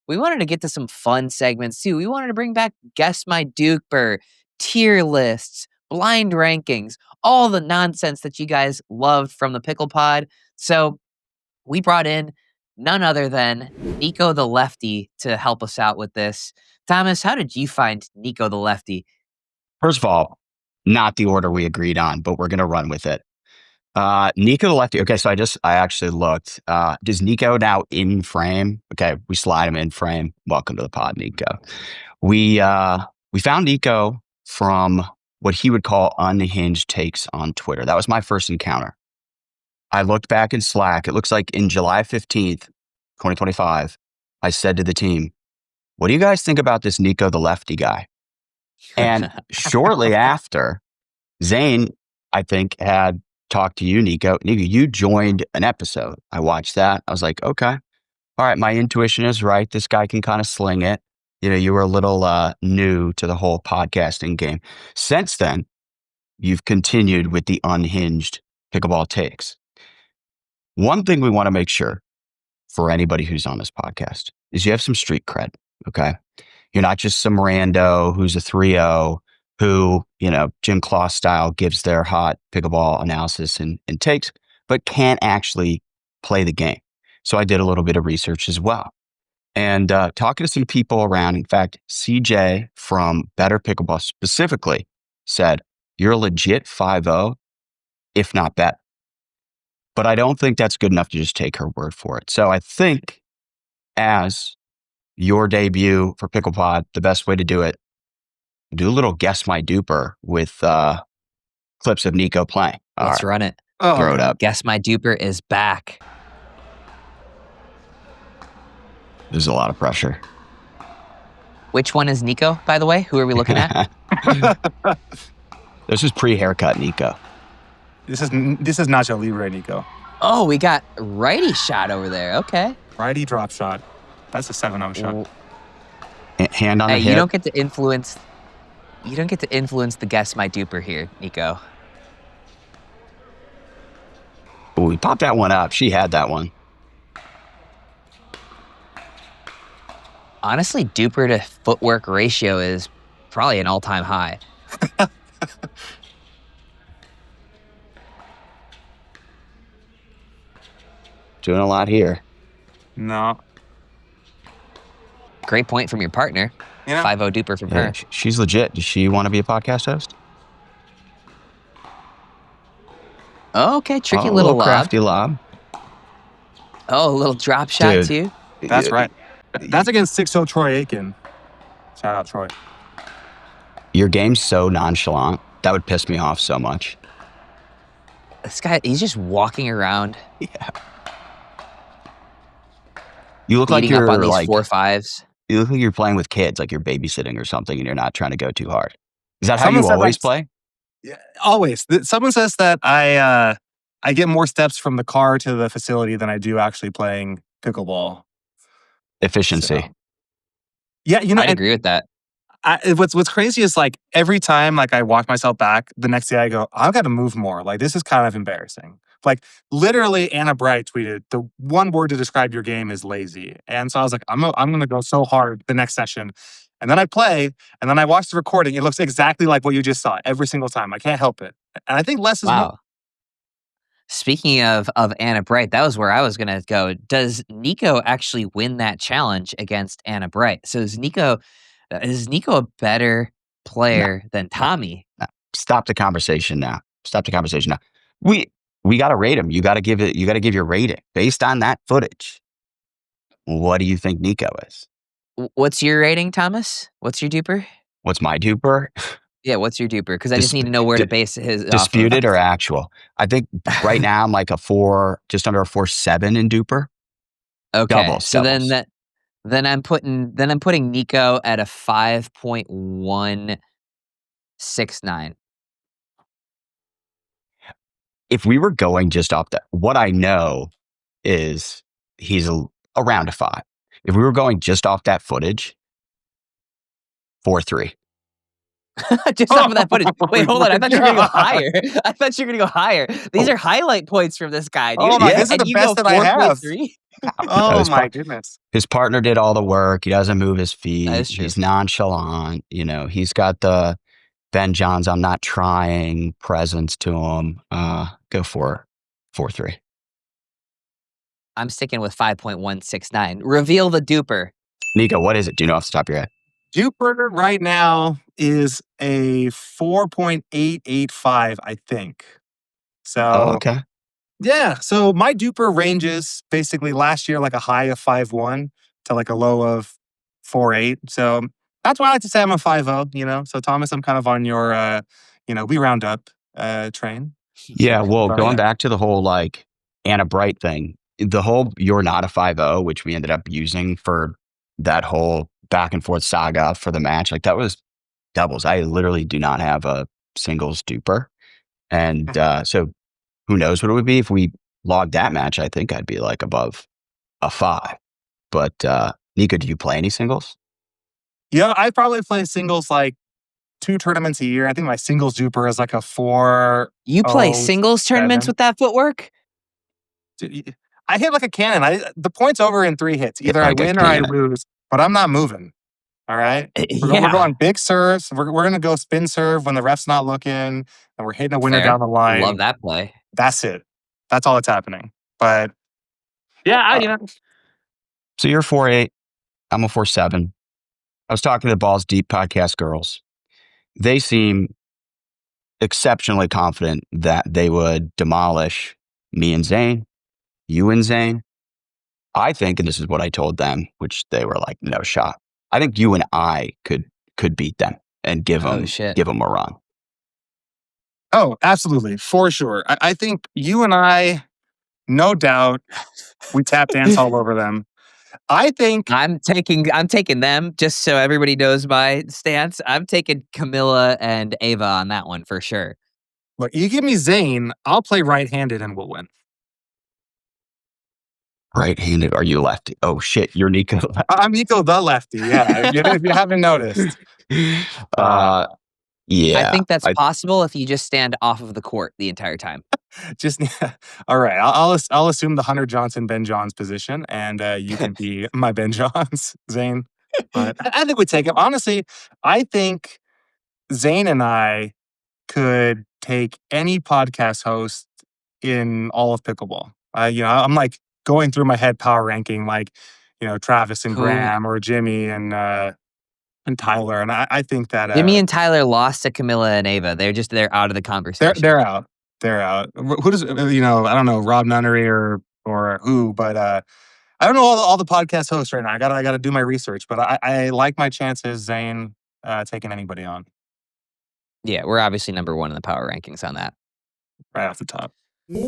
we wanted to get to some fun segments too. We wanted to bring back Guess My DUPR, tier lists, blind rankings, all the nonsense that you guys loved from the PicklePod. So we brought in none other than Nico the Lefty to help us out with this. Thomas, how did you find Nico the Lefty? First of all, not the order we agreed on, but we're going to run with it. Nico the Lefty. Okay, so I actually looked. Does Nico now in frame? Okay, we slide him in frame. Welcome to the pod, Nico. We found Nico from what he would call unhinged takes on Twitter. That was my first encounter. I looked back in Slack. It looks like in July 15th, 2025, I said to the team, what do you guys think about this Nico the Lefty guy? And shortly after, Zane, I think, had talked to you, Nico. Nico, you joined an episode. I watched that. I was like, okay, all right, my intuition is right. This guy can kind of sling it. You know, you were a little new to the whole podcasting game. Since then, you've continued with the unhinged pickleball takes. One thing we want to make sure for anybody who's on this podcast is you have some street cred, okay? You're not just some rando who's a 3-0 who, you know, Jim Claw style gives their hot pickleball analysis and takes, but can't actually play the game. So I did a little bit of research as well. And talking to some people around, in fact, CJ from Better Pickleball specifically said, you're a legit 5-0, if not better. But I don't think that's good enough to just take her word for it. So I think as your debut for PicklePod, the best way to do it, do a little Guess My DUPR with clips of Nico playing. Let's run it. Throw it up. Guess My DUPR is back. There's a lot of pressure. Which one is Nico, by the way? Who are we looking at? This is pre-haircut Nico. This is Nacho Libre Nico. Oh, we got righty shot over there. Okay. Righty drop shot. That's a 7-0 shot. Hand on the hip. You don't get to influence the Guess My DUPR here, Nico. Oh, we popped that one up. She had that one. Honestly, DUPR to footwork ratio is probably an all-time high. Doing a lot here. No. Great point from your partner. Yeah. 5-0 DUPR from her. She's legit. Does she want to be a podcast host? Oh, okay, tricky little lob. Crafty lob. Oh, a little drop shot Dude. too. That's right. That's against 6-0 Troy Aiken. Shout out, Troy. Your game's so nonchalant. That would piss me off so much. This guy, he's just walking around. Yeah. You look like beating you're up on these like 4-5s. You look like you're playing with kids, like you're babysitting or something, and you're not trying to go too hard. Is that how Someone you said, always like, play? Yeah, always. Someone says that I get more steps from the car to the facility than I do actually playing pickleball. Efficiency. So, yeah, you know, I agree with that. What's crazy is like every time like I walk myself back, the next day I go, I've got to move more. Like this is kind of embarrassing. Like literally, Anna Bright tweeted the one word to describe your game is lazy, and so I was like, I'm going to go so hard the next session, and then I play, and then I watch the recording. It looks exactly like what you just saw every single time. I can't help it, and I think less is more. Speaking of Anna Bright, that was where I was going to go. Does Nico actually win that challenge against Anna Bright? So is Nico a better player than Tommy? No. Stop the conversation now. We got to rate him. You got to give your rating based on that footage. What do you think Nico is? What's your rating, Thomas? What's your DUPR? What's my DUPR? Yeah, what's your DUPR? Because I just need to know where to base his disputed or actual. I think right now I'm like just under a 4.7 in DUPR. Okay, doubles. Then I'm putting Nico at a 5.169. If we were going just off that, what I know is he's around a 5. If we were going just off that footage, 4.3. Just off of that footage. Wait, hold on. I thought you were going to go God. higher. I thought you were going to go higher. These are highlight points from this guy, dude. Oh my, Yeah. these are And the you best go that I have. 4.3? Oh His, my par- goodness. his partner did all the work. He doesn't move his That feet. is true. He's nonchalant. He's got the Ben Johns, I'm not trying presence to him. Go for 4-3. I'm sticking with 5.169. Reveal the duper. Nico, what is it? Do you know off the top of your head? DUPR right now is a 4.885, I think. So Oh, okay. yeah, so my DUPR ranges basically last year like a high of 5.1 to like a low of 4.8. So that's why I like to say I'm a 5.0, So Thomas, I'm kind of on your we round up train. Yeah, well, But going yeah. back to the whole like Anna Bright thing, the whole you're not a 5-0, which we ended up using for that whole back and forth saga for the match, like that was doubles. I literally do not have a singles duper. And so who knows what it would be if we logged that match? I think I'd be like above a 5. But Nico, do you play any singles? Yeah, I probably play singles like 2 tournaments a year. I think my singles DUPR is like a 4. You play singles tournaments with that footwork? I hit like a cannon. The point's over in 3 hits. Either I like a win or I cannon. lose, but I'm not moving. All right. We're Yeah. going big serves. We're going to go spin serve when the ref's not looking, and we're hitting a winner Fair. down the line. Love that play. That's it. That's all that's happening. But yeah, So you're 4.8. I'm a 4.7. I was talking to the Balls Deep podcast girls. They seem exceptionally confident that they would demolish me and Zane, you and Zane. I think, and this is what I told them, which they were like, no shot. I think you and I could beat them and give them a run. Oh, absolutely. For sure. I think you and I, no doubt, we tap dance all over them. I think I'm taking them, just so everybody knows my stance. I'm taking Camilla and Ava on that one for sure. Look, you give me Zane, I'll play right-handed and we'll win. Right-handed? Are you lefty? Oh shit, you're Nico. I'm Nico the Lefty. Yeah, if you haven't noticed. Yeah, I think that's possible if you just stand off of the court the entire time. Just all right. I'll assume the Hunter Johnson Ben Johns position, and you can be my Ben Johns, Zane. But I think we take him. Honestly, I think Zane and I could take any podcast host in all of pickleball. I'm like going through my head power ranking, like Travis and Graham or Jimmy and Tyler, and I think that Jimmy and Tyler lost to Camilla and Ava. They're out of the conversation. They're out. They're out. Who does I don't know, Rob Nunnery or who, but I don't know all the podcast hosts right now. I gotta do my research, but I like my chances, Zane, taking anybody on. Yeah, we're obviously number 1 in the power rankings on that. Right off the top.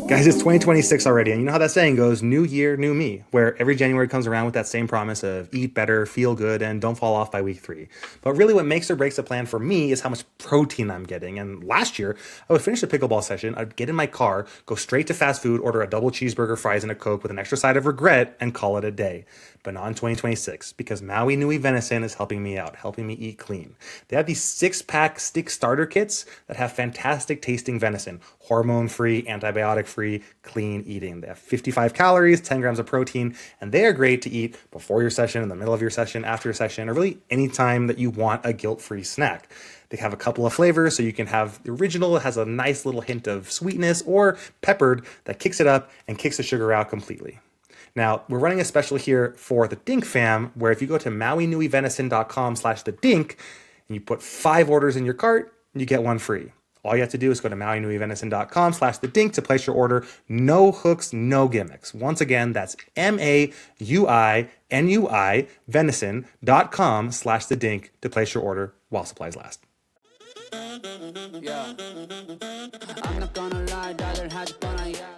Guys, it's 2026 already, and you know how that saying goes, new year, new me, where every January comes around with that same promise of eat better, feel good, and don't fall off by week 3. But really what makes or breaks a plan for me is how much protein I'm getting. And last year, I would finish a pickleball session, I'd get in my car, go straight to fast food, order a double cheeseburger, fries, and a Coke with an extra side of regret, and call it a day. But not in 2026, because Maui Nui Venison is helping me out, helping me eat clean. They have these 6-pack stick starter kits that have fantastic tasting venison, hormone-free, antibiotic-free, clean eating. They have 55 calories, 10 grams of protein, and they are great to eat before your session, in the middle of your session, after your session, or really any time that you want a guilt-free snack. They have a couple of flavors, so you can have the original, it has a nice little hint of sweetness, or peppered that kicks it up and kicks the sugar out completely. Now, we're running a special here for the Dink fam, where if you go to mauinuivenison.com/thedink and you put 5 orders in your cart, you get 1 free. All you have to do is go to mauinuivenison.com/thedink to place your order. No hooks, no gimmicks. Once again, that's MAUINUI venison.com/thedink to place your order while supplies last. Yeah. I'm not gonna lie, dollar has fun, yeah.